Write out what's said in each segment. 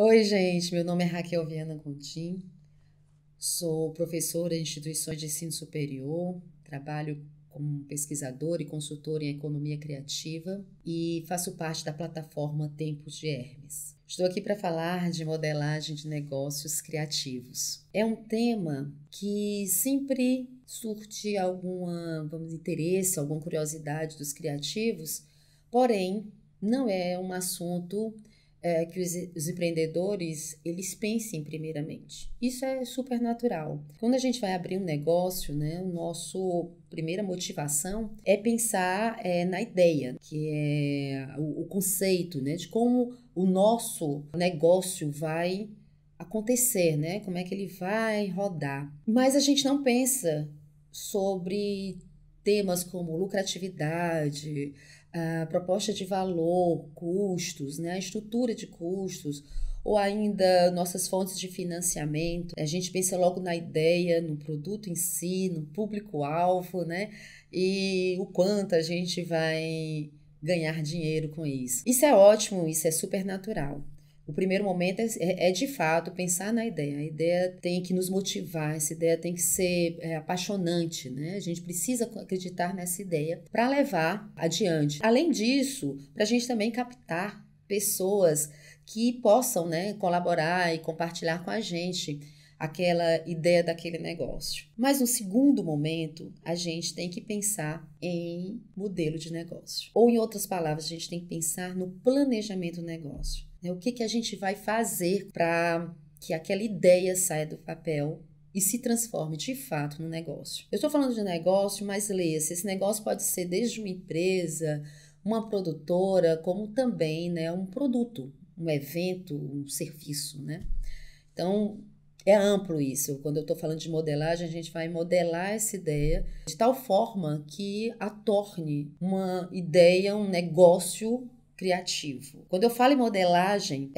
Oi, gente, meu nome é Raquel Viana Contim, sou professora em instituições de ensino superior, trabalho como pesquisadora e consultora em economia criativa e faço parte da plataforma Tempos de Hermes. Estou aqui para falar de modelagem de negócios criativos. É um tema que sempre surte interesse, alguma curiosidade dos criativos, porém não é um assunto que os empreendedores eles pensem primeiramente. Isso é super natural. Quando a gente vai abrir um negócio, né, o nosso primeira motivação é pensar na ideia, que é o conceito, né, de como o nosso negócio vai acontecer, né, como é que ele vai rodar. Mas a gente não pensa sobre temas como lucratividade, a proposta de valor, custos, né, a estrutura de custos, ou ainda nossas fontes de financiamento. A gente pensa logo na ideia, no produto em si, no público-alvo, né, e o quanto a gente vai ganhar dinheiro com isso. Isso é ótimo, isso é super natural. O primeiro momento é de fato pensar na ideia. A ideia tem que nos motivar, essa ideia tem que ser apaixonante, né? A gente precisa acreditar nessa ideia para levar adiante. Além disso, para a gente também captar pessoas que possam, né, colaborar e compartilhar com a gente aquela ideia daquele negócio. Mas no segundo momento, a gente tem que pensar em modelo de negócio. Ou em outras palavras, a gente tem que pensar no planejamento do negócio. O que a gente vai fazer para que aquela ideia saia do papel e se transforme de fato no negócio. Eu estou falando de negócio, mas leia-se, esse negócio pode ser desde uma empresa, uma produtora, como também, né, um produto, um evento, um serviço, né? Então, é amplo isso. Quando eu estou falando de modelagem, a gente vai modelar essa ideia de tal forma que a torne uma ideia, um negócio criativo. Quando eu falo em modelagem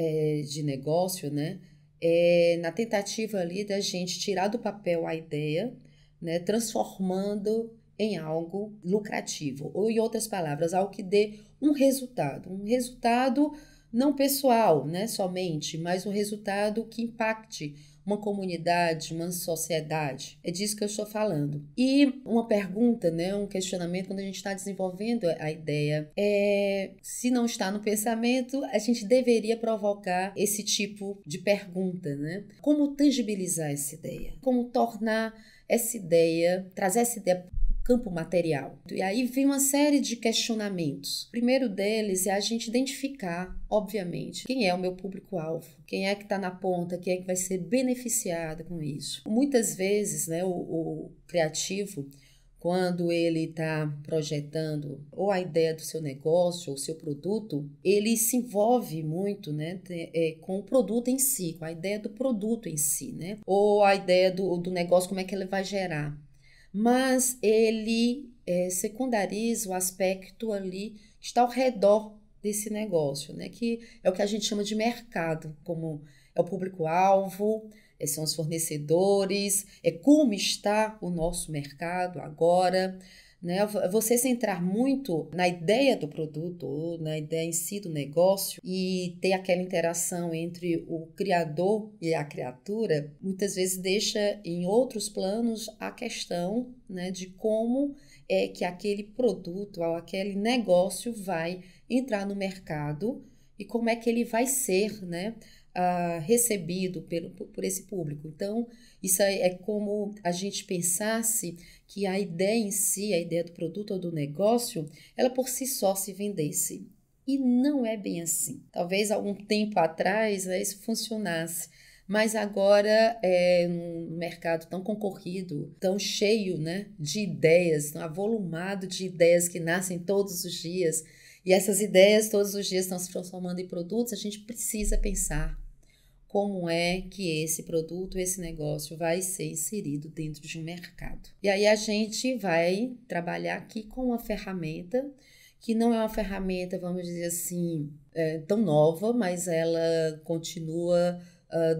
de negócio, né, é na tentativa ali da gente tirar do papel a ideia, né, transformando em algo lucrativo, ou em outras palavras, algo que dê um resultado não pessoal, né, somente, mas um resultado que impacte uma comunidade, uma sociedade. É disso que eu estou falando. E uma pergunta, né, um questionamento, quando a gente está desenvolvendo a ideia, se não está no pensamento, a gente deveria provocar esse tipo de pergunta, né? Como tangibilizar essa ideia? Como tornar essa ideia, trazer essa ideia campo material. E aí vem uma série de questionamentos. O primeiro deles é a gente identificar, obviamente, quem é o meu público-alvo, quem é que está na ponta, quem é que vai ser beneficiado com isso. Muitas vezes, né, o criativo, quando ele está projetando ou a ideia do seu negócio ou seu produto, ele se envolve muito, né, com o produto em si, com a ideia do produto em si, né, ou a ideia do negócio, como é que ele vai gerar. Mas ele secundariza o aspecto ali que está ao redor desse negócio, né? Que é o que a gente chama de mercado, como é o público-alvo, são os fornecedores, é como está o nosso mercado agora, né? Você centrar muito na ideia do produto ou na ideia em si do negócio e ter aquela interação entre o criador e a criatura, muitas vezes deixa em outros planos a questão, né, de como é que aquele produto ou aquele negócio vai entrar no mercado e como é que ele vai ser, né, recebido por esse público. Então, isso é como a gente pensasse que a ideia em si, a ideia do produto ou do negócio, ela por si só se vendesse. E não é bem assim. Talvez algum tempo atrás, né, isso funcionasse, mas agora num mercado tão concorrido, tão cheio, né, de ideias, tão avolumado de ideias que nascem todos os dias, e essas ideias todos os dias estão se transformando em produtos, a gente precisa pensar como é que esse produto, esse negócio vai ser inserido dentro de um mercado. E aí a gente vai trabalhar aqui com uma ferramenta que não é uma ferramenta, vamos dizer assim, tão nova, mas ela continua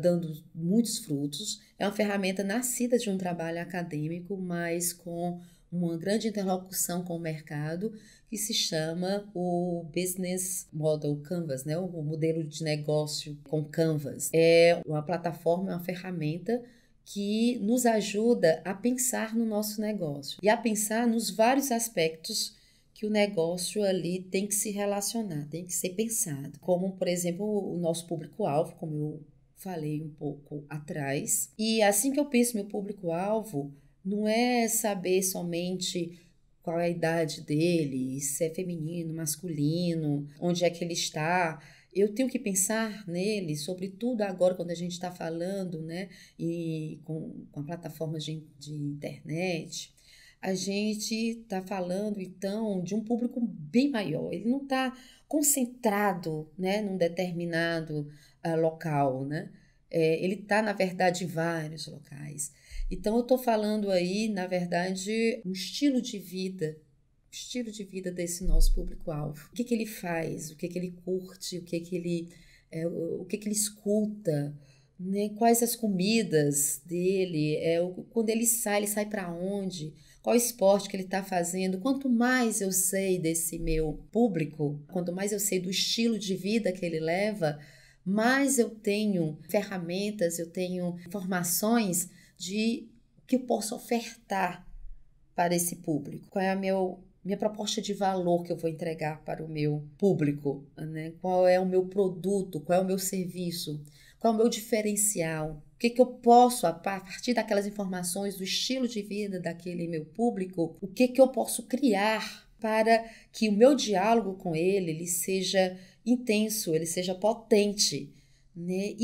dando muitos frutos. É uma ferramenta nascida de um trabalho acadêmico, mas com uma grande interlocução com o mercado que se chama o Business Model Canvas, né? O modelo de negócio com Canvas. É uma plataforma, uma ferramenta que nos ajuda a pensar no nosso negócio e a pensar nos vários aspectos que o negócio ali tem que se relacionar, tem que ser pensado. Como, por exemplo, o nosso público-alvo, como eu falei um pouco atrás. E assim que eu penso meu público-alvo, não é saber somente qual é a idade dele, se é feminino, masculino, onde é que ele está. Eu tenho que pensar nele, sobretudo agora quando a gente está falando, né, e com a plataforma de internet, a gente está falando, então, de um público bem maior. Ele não está concentrado, né, num determinado local, né? Ele está, na verdade, em vários locais. Então, eu estou falando aí, na verdade, um estilo de vida desse nosso público-alvo. O que que ele faz, o que que ele curte, o que que ele escuta, né? Quais as comidas dele, quando ele sai para onde, qual esporte que ele está fazendo. Quanto mais eu sei desse meu público, quanto mais eu sei do estilo de vida que ele leva, mais eu tenho ferramentas, eu tenho informações de que eu posso ofertar para esse público. Qual é a minha proposta de valor que eu vou entregar para o meu público, né? Qual é o meu produto, qual é o meu serviço, qual é o meu diferencial, o que que eu posso, a partir daquelas informações do estilo de vida daquele meu público, o que que eu posso criar para que o meu diálogo com ele seja intenso, ele seja potente, né?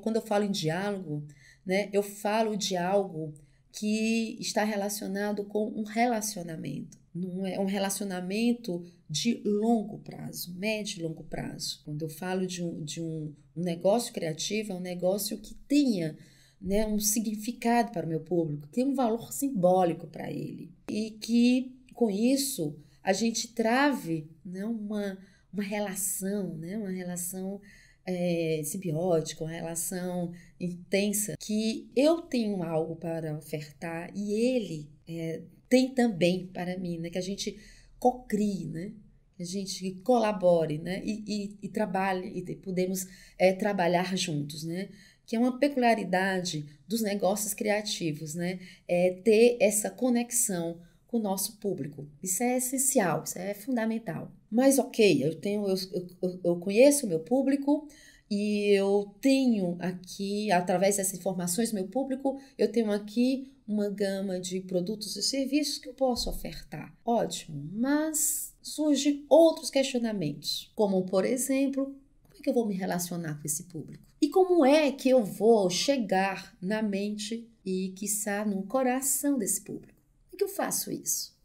Quando eu falo em diálogo, né, eu falo de algo que está relacionado com um relacionamento. Não é um relacionamento de longo prazo, médio e longo prazo. Quando eu falo de um negócio criativo, é um negócio que tenha, né, um significado para o meu público, tem um valor simbólico para ele. E que, com isso, a gente trave, né, uma relação, né, uma relação simbiótica, uma relação intensa, que eu tenho algo para ofertar e ele tem também para mim, né? Que a gente cocrie, né? Que a gente colabore, né? E trabalhe, e podemos trabalhar juntos, né? Que é uma peculiaridade dos negócios criativos, né? Ter essa conexão com o nosso público. Isso é essencial, isso é fundamental. Mas ok, eu conheço o meu público e eu tenho aqui, através dessas informações do meu público, eu tenho aqui uma gama de produtos e serviços que eu posso ofertar. Ótimo, mas surgem outros questionamentos, como por exemplo, como é que eu vou me relacionar com esse público? E como é que eu vou chegar na mente e, quiçá, no coração desse público? Como é que eu faço isso?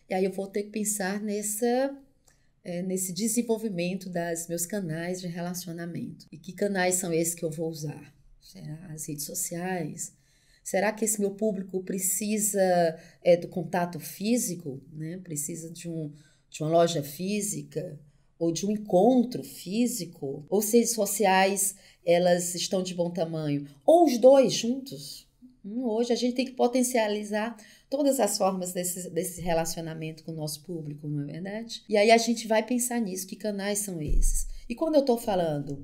E aí eu vou ter que pensar nesse desenvolvimento dos meus canais de relacionamento. E que canais são esses que eu vou usar? Será as redes sociais? Será que esse meu público precisa do contato físico, né? Precisa de uma loja física? Ou de um encontro físico? Ou se redes sociais, elas estão de bom tamanho? Ou os dois juntos? Hoje a gente tem que potencializar todas as formas desse relacionamento com o nosso público, não é verdade? E aí a gente vai pensar nisso, que canais são esses? E quando eu estou falando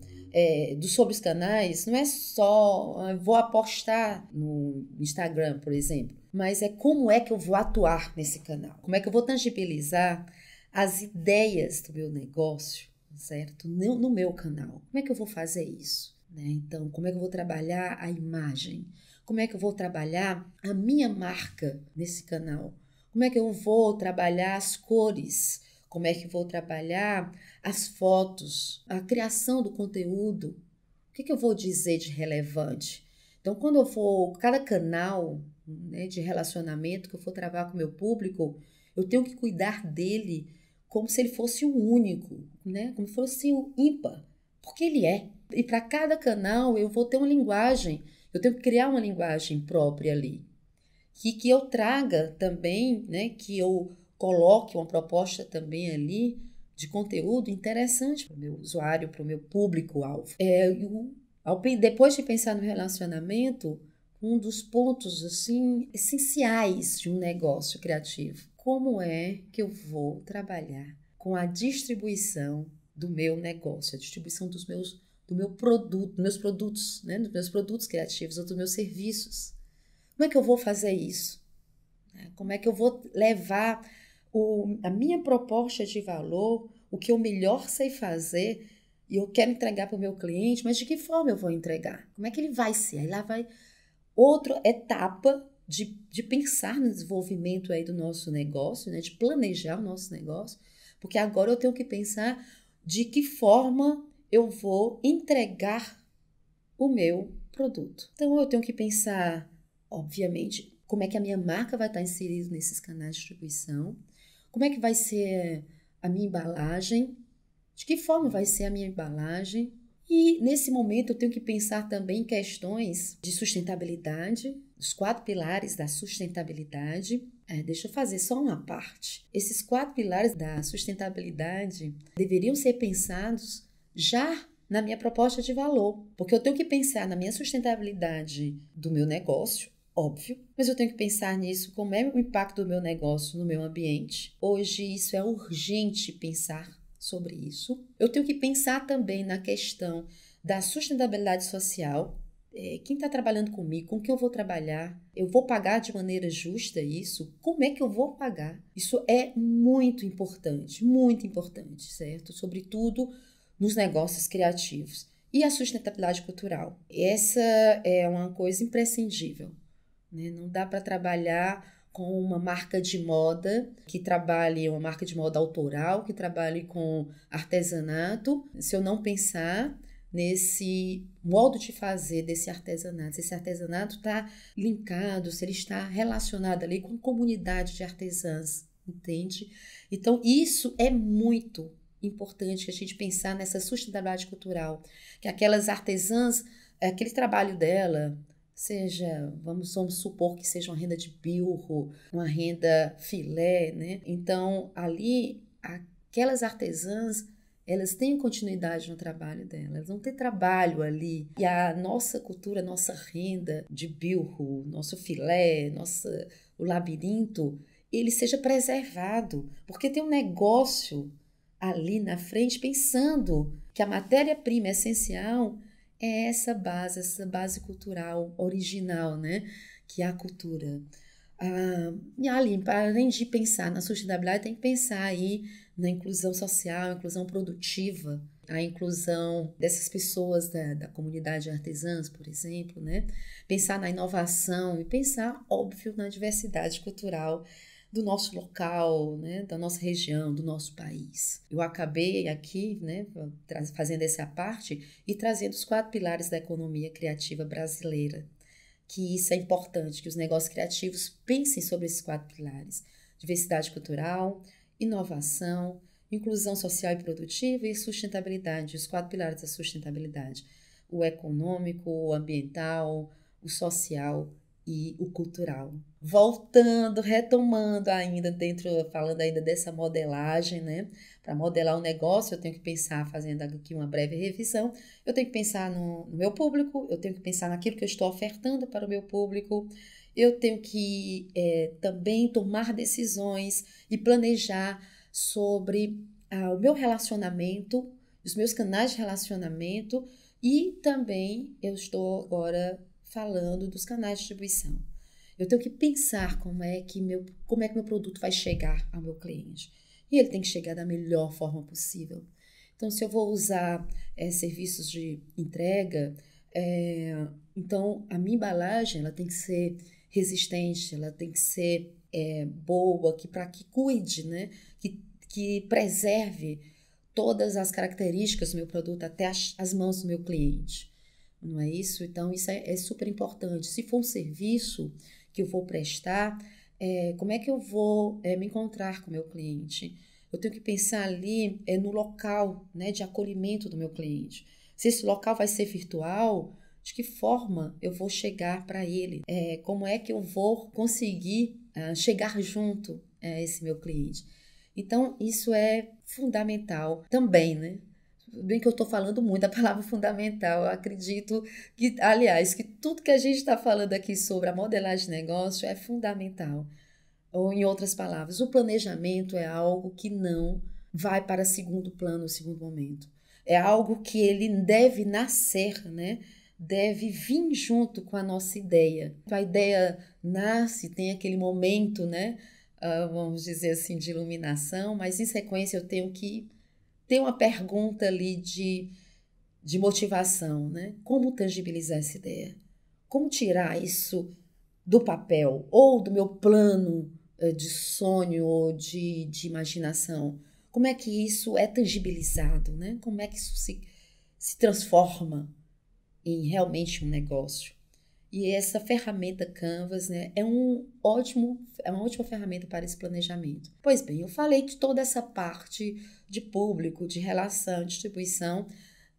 sobre os canais, não é só vou apostar no Instagram, por exemplo, mas é como é que eu vou atuar nesse canal, como é que eu vou tangibilizar as ideias do meu negócio, certo? No meu canal. Como é que eu vou fazer isso? Né? Então, como é que eu vou trabalhar a imagem? Como é que eu vou trabalhar a minha marca nesse canal? Como é que eu vou trabalhar as cores? Como é que eu vou trabalhar as fotos? A criação do conteúdo? O que eu vou dizer de relevante? Então, quando eu for, cada canal, né, de relacionamento que eu for trabalhar com o meu público, eu tenho que cuidar dele como se ele fosse o único, né? Como se fosse o ímpar, porque ele é. E para cada canal eu vou ter uma linguagem. Eu tenho que criar uma linguagem própria ali. Que eu traga também, né, que eu coloque uma proposta também ali de conteúdo interessante para o meu usuário, para o meu público-alvo. Depois de pensar no relacionamento um dos pontos assim essenciais de um negócio criativo. Como é que eu vou trabalhar com a distribuição do meu negócio, a distribuição do meu produto, dos meus produtos, né? Dos meus produtos criativos ou dos meus serviços? Como é que eu vou fazer isso? Como é que eu vou levar a minha proposta de valor, o que eu melhor sei fazer, e eu quero entregar para o meu cliente, mas de que forma eu vou entregar? Como é que ele vai ser? Aí lá vai outra etapa de pensar no desenvolvimento aí do nosso negócio, né? De planejar o nosso negócio, porque agora eu tenho que pensar de que forma eu vou entregar o meu produto. Então eu tenho que pensar, obviamente, como é que a minha marca vai estar inserida nesses canais de distribuição, como é que vai ser a minha embalagem, de que forma vai ser a minha embalagem. E nesse momento eu tenho que pensar também em questões de sustentabilidade, os 4 pilares da sustentabilidade. Deixa eu fazer só uma parte. Esses 4 pilares da sustentabilidade deveriam ser pensados já na minha proposta de valor, porque eu tenho que pensar na minha sustentabilidade do meu negócio, óbvio, mas eu tenho que pensar nisso, como é o impacto do meu negócio no meu ambiente. Hoje isso é urgente pensar sobre isso. Eu tenho que pensar também na questão da sustentabilidade social. Quem está trabalhando comigo, com quem eu vou trabalhar, eu vou pagar de maneira justa isso? Como é que eu vou pagar? Isso é muito importante, certo? Sobretudo nos negócios criativos. E a sustentabilidade cultural. Essa é uma coisa imprescindível, né? Não dá para trabalhar com uma marca de moda que trabalhe, uma marca de moda autoral, que trabalhe com artesanato, se eu não pensar nesse modo de fazer desse artesanato, se esse artesanato está linkado, se ele está relacionado ali com comunidade de artesãs, entende? Então, isso é muito importante que a gente pensar nessa sustentabilidade cultural, que aquelas artesãs, aquele trabalho dela, seja, vamos supor que seja uma renda de bilro, uma renda filé, né? Então, ali, aquelas artesãs, elas têm continuidade no trabalho delas, elas vão ter trabalho ali. E a nossa cultura, nossa renda de bilro, nosso filé, o labirinto, ele seja preservado, porque tem um negócio ali na frente pensando que a matéria-prima essencial é essa base cultural original, né? Que é a cultura. E ali, além de pensar na sustentabilidade, tem que pensar aí na inclusão social, inclusão produtiva, a inclusão dessas pessoas da comunidade de artesãs, por exemplo, né? Pensar na inovação e pensar, óbvio, na diversidade cultural do nosso local, né, da nossa região, do nosso país. Eu acabei aqui, né, fazendo essa parte e trazendo os 4 pilares da economia criativa brasileira, que isso é importante, que os negócios criativos pensem sobre esses 4 pilares: diversidade cultural, inovação, inclusão social e produtiva e sustentabilidade, os 4 pilares da sustentabilidade: o econômico, o ambiental, o social e o cultural. Voltando, retomando ainda falando ainda dessa modelagem, né? Para modelar um negócio, eu tenho que pensar, fazendo aqui uma breve revisão, eu tenho que pensar no meu público, eu tenho que pensar naquilo que eu estou ofertando para o meu público, eu tenho que também tomar decisões e planejar sobre o meu relacionamento, os meus canais de relacionamento, e também eu estou agora falando dos canais de distribuição. Eu tenho que pensar como é que meu produto vai chegar ao meu cliente. E ele tem que chegar da melhor forma possível. Então, se eu vou usar serviços de entrega, então a minha embalagem ela tem que ser resistente, ela tem que ser boa, para que cuide, né? Que preserve todas as características do meu produto até as mãos do meu cliente. Não é isso? Então, isso é super importante. Se for um serviço que eu vou prestar, como é que eu vou me encontrar com o meu cliente? Eu tenho que pensar ali no local, né, de acolhimento do meu cliente. Se esse local vai ser virtual, de que forma eu vou chegar para ele? Como é que eu vou conseguir chegar junto a esse meu cliente? Então, isso é fundamental também, né? Bem que eu estou falando muito da palavra fundamental, eu acredito que, aliás, que tudo que a gente está falando aqui sobre a modelagem de negócio é fundamental. Ou, em outras palavras, o planejamento é algo que não vai para segundo plano, segundo momento. É algo que ele deve nascer, né? Deve vir junto com a nossa ideia. A ideia nasce, tem aquele momento, né? Vamos dizer assim, de iluminação, mas em sequência eu tenho que ter uma pergunta ali de motivação, né? Como tangibilizar essa ideia? Como tirar isso do papel ou do meu plano de sonho ou de imaginação? Como é que isso é tangibilizado, né? Como é que isso se transforma em realmente um negócio? E essa ferramenta Canvas, né, é uma ótima ferramenta para esse planejamento. Pois bem, eu falei de toda essa parte de público, de relação, distribuição,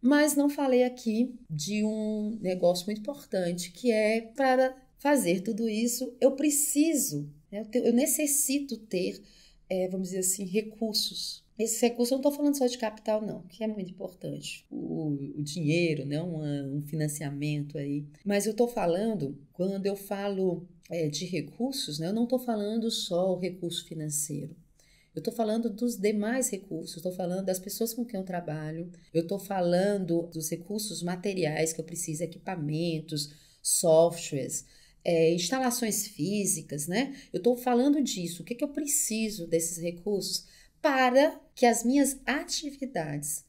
mas não falei aqui de um negócio muito importante, que é para fazer tudo isso, eu preciso, né, eu necessito ter, vamos dizer assim, recursos. Esse recurso, eu não estou falando só de capital, não, que é muito importante. O dinheiro, né? Um financiamento aí. Mas eu estou falando, quando eu falo de recursos, né? Eu não estou falando só o recurso financeiro. Eu estou falando dos demais recursos, estou falando das pessoas com quem eu trabalho, eu estou falando dos recursos materiais que eu preciso, equipamentos, softwares, instalações físicas, né? Eu estou falando disso. O que eu preciso desses recursos para que as minhas atividades,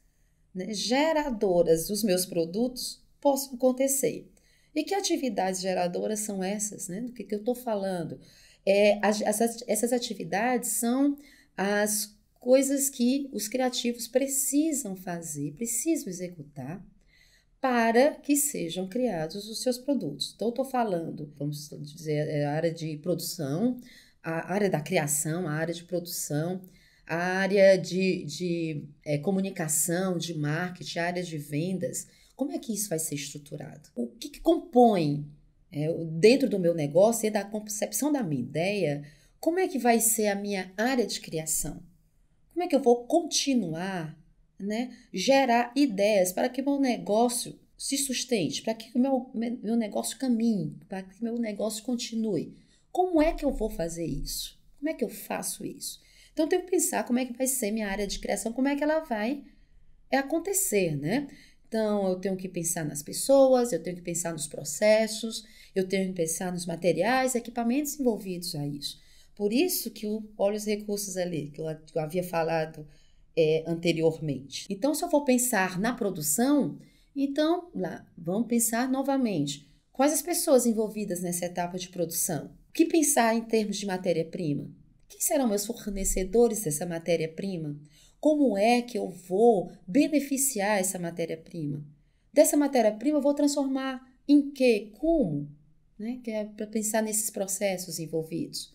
né, geradoras dos meus produtos possam acontecer? E que atividades geradoras são essas, né? Do que eu estou falando? Essas atividades são as coisas que os criativos precisam fazer, precisam executar para que sejam criados os seus produtos. Então, eu estou falando, vamos dizer, a área de produção, a área da criação, a área de produção, a área de comunicação, de marketing, a área de vendas. Como é que isso vai ser estruturado? O que compõe dentro do meu negócio e da concepção da minha ideia? Como é que vai ser a minha área de criação? Como é que eu vou continuar, né, gerar ideias para que o meu negócio se sustente, para que o meu negócio caminhe, para que o meu negócio continue? Como é que eu vou fazer isso? Como é que eu faço isso? Então, eu tenho que pensar como é que vai ser minha área de criação, como é que ela vai acontecer, né? Então, eu tenho que pensar nas pessoas, eu tenho que pensar nos processos, eu tenho que pensar nos materiais, equipamentos envolvidos a isso. Por isso que olha os recursos ali, que eu havia falado anteriormente. Então, se eu for pensar na produção, então, lá, vamos pensar novamente. Quais as pessoas envolvidas nessa etapa de produção? O que pensar em termos de matéria-prima? Quem serão meus fornecedores dessa matéria-prima? Como é que eu vou beneficiar essa matéria-prima? Dessa matéria-prima eu vou transformar em quê? Como? Né? Que é para pensar nesses processos envolvidos.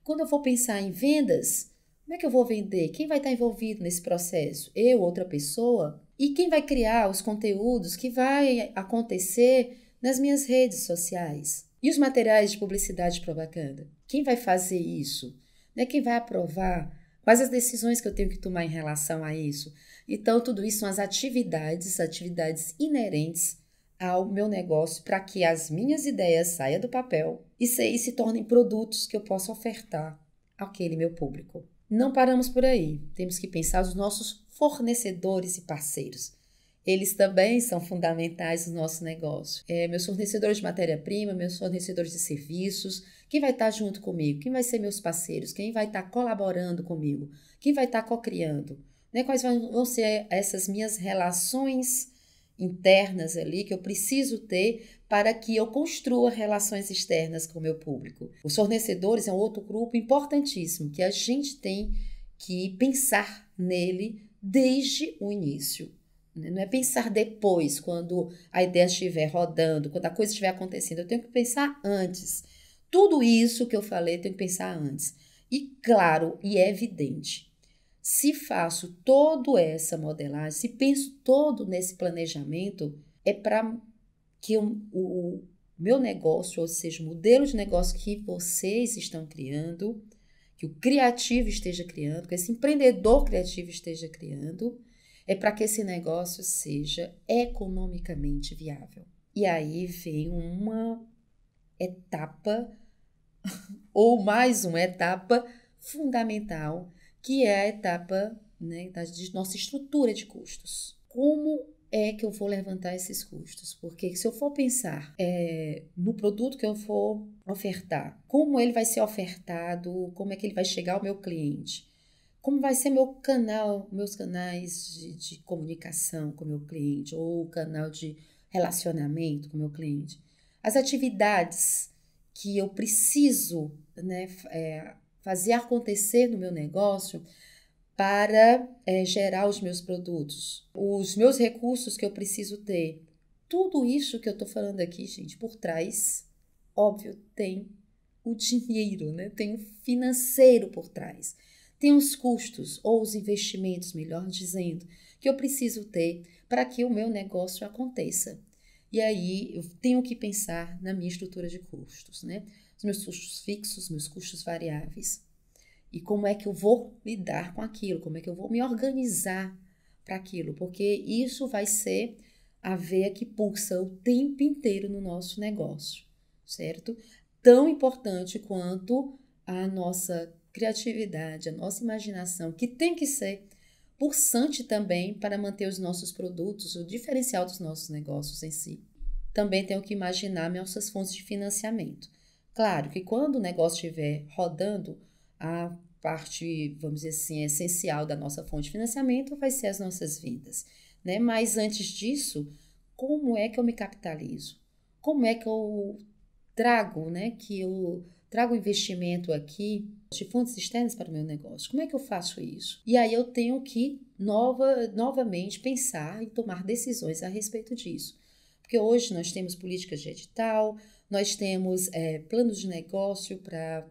Quando eu vou pensar em vendas, como é que eu vou vender? Quem vai estar envolvido nesse processo? Eu, outra pessoa? E quem vai criar os conteúdos que vai acontecer nas minhas redes sociais? E os materiais de publicidade e propaganda? Quem vai fazer isso? Né? Quem vai aprovar? Quais as decisões que eu tenho que tomar em relação a isso? Então, tudo isso são as atividades inerentes ao meu negócio para que as minhas ideias saiam do papel e se tornem produtos que eu possa ofertar àquele meu público. Não paramos por aí. Temos que pensar nos nossos fornecedores e parceiros. Eles também são fundamentais no nosso negócio. Meus fornecedores de matéria-prima, meus fornecedores de serviços, quem vai estar junto comigo? Quem vai ser meus parceiros? Quem vai estar colaborando comigo? Quem vai estar co-criando? Né? Quais vão ser essas minhas relações internas ali que eu preciso ter para que eu construa relações externas com o meu público? Os fornecedores é um outro grupo importantíssimo que a gente tem que pensar nele desde o início. Não é pensar depois, quando a ideia estiver rodando, quando a coisa estiver acontecendo. Eu tenho que pensar antes. Tudo isso que eu falei, eu tenho que pensar antes. E claro, e é evidente, se faço toda essa modelagem, se penso todo nesse planejamento, é para que o meu negócio, ou seja, o modelo de negócio que vocês estão criando, que o criativo esteja criando, que esse empreendedor criativo esteja criando, é para que esse negócio seja economicamente viável. E aí vem uma etapa, ou mais uma etapa fundamental, que é a etapa, né, da nossa estrutura de custos. Como é que eu vou levantar esses custos? Porque se eu for pensar no produto que eu for ofertar, como ele vai ser ofertado, como é que ele vai chegar ao meu cliente, como vai ser meus canais de comunicação com o meu cliente, ou o canal de relacionamento com o meu cliente, as atividades que eu preciso, né, fazer acontecer no meu negócio para gerar os meus produtos, os meus recursos que eu preciso ter. Tudo isso que eu estou falando aqui, gente, por trás, óbvio, tem o dinheiro, né? Tem o financeiro por trás. Tem os custos ou os investimentos, melhor dizendo, que eu preciso ter para que o meu negócio aconteça. E aí eu tenho que pensar na minha estrutura de custos, né? Os meus custos fixos, meus custos variáveis. E como é que eu vou lidar com aquilo, como é que eu vou me organizar para aquilo, porque isso vai ser a veia que pulsa o tempo inteiro no nosso negócio, certo? Tão importante quanto a nossa criatividade, a nossa imaginação, que tem que ser pulsante também para manter os nossos produtos, o diferencial dos nossos negócios em si. Também tenho que imaginar nossas fontes de financiamento. Claro que quando o negócio estiver rodando, a parte, vamos dizer assim, essencial da nossa fonte de financiamento vai ser as nossas vendas, né? Mas antes disso, como é que eu me capitalizo? Como é que eu trago, né? Que eu trago investimento aqui de fontes externas para o meu negócio? Como é que eu faço isso? E aí eu tenho que novamente pensar e tomar decisões a respeito disso. Porque hoje nós temos políticas de edital, nós temos planos de negócio para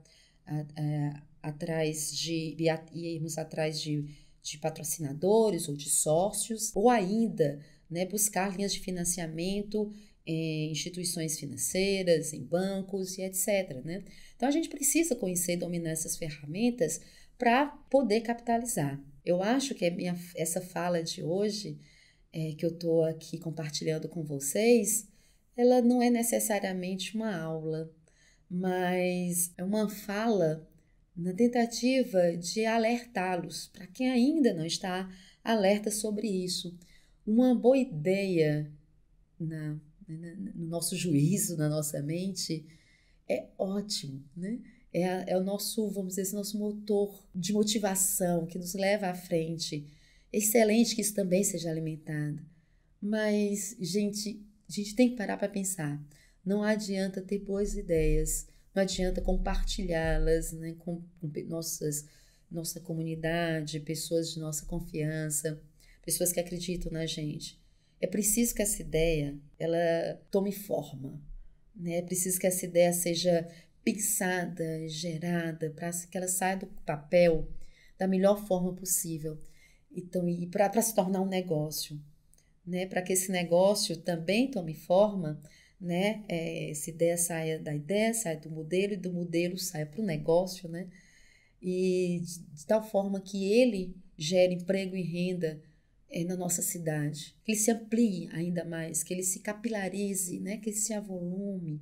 irmos atrás de patrocinadores ou de sócios, ou ainda, né, buscar linhas de financiamento em instituições financeiras, em bancos e etc. Né? Então a gente precisa conhecer e dominar essas ferramentas para poder capitalizar. Eu acho que essa fala de hoje, que eu estou aqui compartilhando com vocês, ela não é necessariamente uma aula, mas é uma fala na tentativa de alertá-los, para quem ainda não está alerta sobre isso. Uma boa ideia no nosso juízo, na nossa mente, é ótimo, né? É o nosso, vamos dizer, esse nosso motor de motivação que nos leva à frente. É excelente que isso também seja alimentado. Mas, gente, a gente tem que parar para pensar. Não adianta ter boas ideias, não adianta compartilhá-las, né, com nossa comunidade, pessoas de nossa confiança, pessoas que acreditam na gente. É preciso que essa ideia ela tome forma, né? É preciso que essa ideia seja pensada, gerada, para que ela saia do papel da melhor forma possível. Então, e para se tornar um negócio, né? Para que esse negócio também tome forma, né? Essa ideia saia do modelo e do modelo saia para o negócio, né? E de tal forma que ele gere emprego e renda na nossa cidade, que ele se amplie ainda mais, que ele se capilarize, né? Que ele se avolume,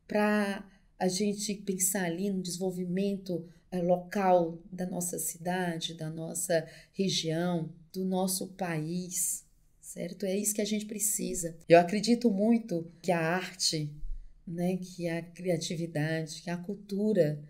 para a gente pensar ali no desenvolvimento local da nossa cidade, da nossa região, do nosso país, certo? É isso que a gente precisa. Eu acredito muito que a arte, né, que a criatividade, que a cultura,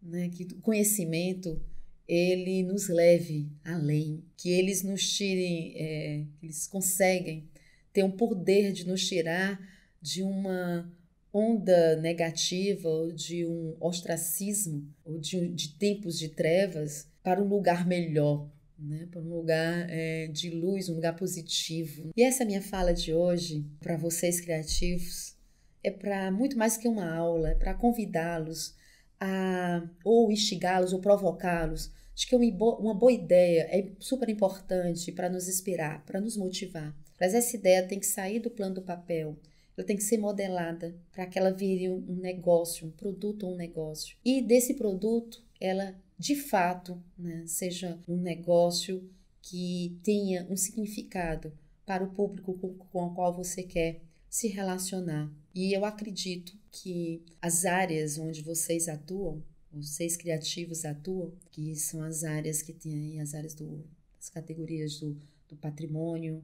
né, que o conhecimento, ele nos leve além, que eles nos tirem, que eles conseguem ter um poder de nos tirar de uma onda negativa ou de um ostracismo ou de tempos de trevas para um lugar melhor, né? Para um lugar de luz, um lugar positivo. E essa minha fala de hoje para vocês criativos é para muito mais que uma aula, é para convidá-los a ou instigá-los ou provocá-los. Acho que uma boa ideia é super importante para nos inspirar, para nos motivar. Mas essa ideia tem que sair do plano do papel. Ela tem que ser modelada para que ela vire um negócio, um produto ou um negócio. E desse produto, ela, de fato, né, seja um negócio que tenha um significado para o público com o qual você quer se relacionar. E eu acredito que as áreas onde vocês atuam, vocês criativos atuam, que são as áreas que tem as áreas das categorias do patrimônio,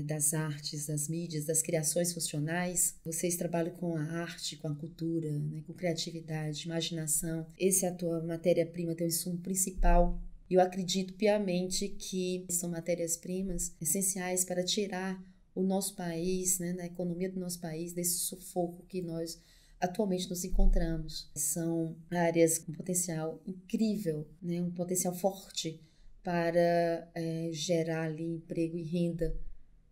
das artes, das mídias, das criações funcionais. Vocês trabalham com a arte, com a cultura, né, com criatividade, imaginação. Essa é a tua matéria-prima, teu insumo principal. E eu acredito piamente que são matérias-primas essenciais para tirar o nosso país, né, da economia do nosso país, desse sufoco que nós atualmente nos encontramos. São áreas com potencial incrível, né, um potencial forte para gerar ali emprego e renda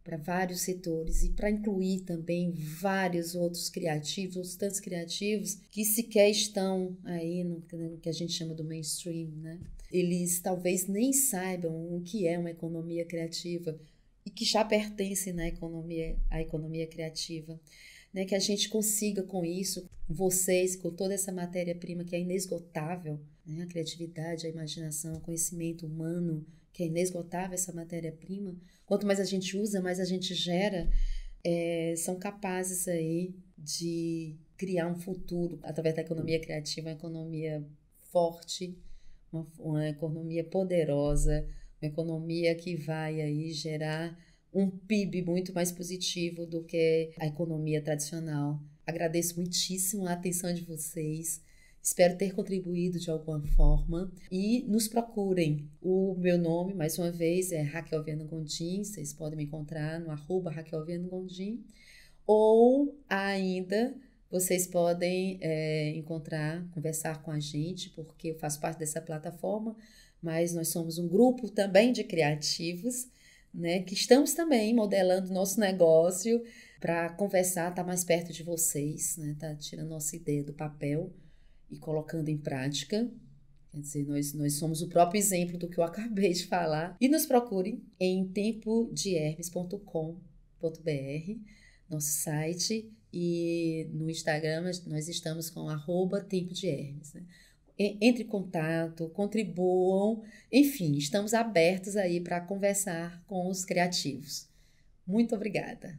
para vários setores e para incluir também vários outros criativos, tantos criativos que sequer estão aí no que a gente chama do mainstream, né? Eles talvez nem saibam o que é uma economia criativa e que já pertencem à economia criativa, né? Que a gente consiga com isso, vocês, com toda essa matéria-prima que é inesgotável, né? A criatividade, a imaginação, o conhecimento humano, que é inesgotável essa matéria-prima, quanto mais a gente usa, mais a gente gera, são capazes aí de criar um futuro através da economia criativa, uma economia forte, uma economia poderosa, uma economia que vai aí gerar um PIB muito mais positivo do que a economia tradicional. Agradeço muitíssimo a atenção de vocês. Espero ter contribuído de alguma forma e nos procurem. O meu nome, mais uma vez, é Raquel Viana Gondim. Vocês podem me encontrar no @Raquel Viana Gondim. Ou ainda, vocês podem conversar com a gente, porque eu faço parte dessa plataforma, mas nós somos um grupo também de criativos, né, que estamos também modelando nosso negócio para conversar, estar mais perto de vocês, né, tá tirando nossa ideia do papel e colocando em prática. Quer dizer, nós somos o próprio exemplo do que eu acabei de falar. E nos procurem em tempodehermes.com.br, nosso site, e no Instagram nós estamos com @tempodehermes, né? Entre em contato, contribuam, enfim, estamos abertos aí para conversar com os criativos. Muito obrigada!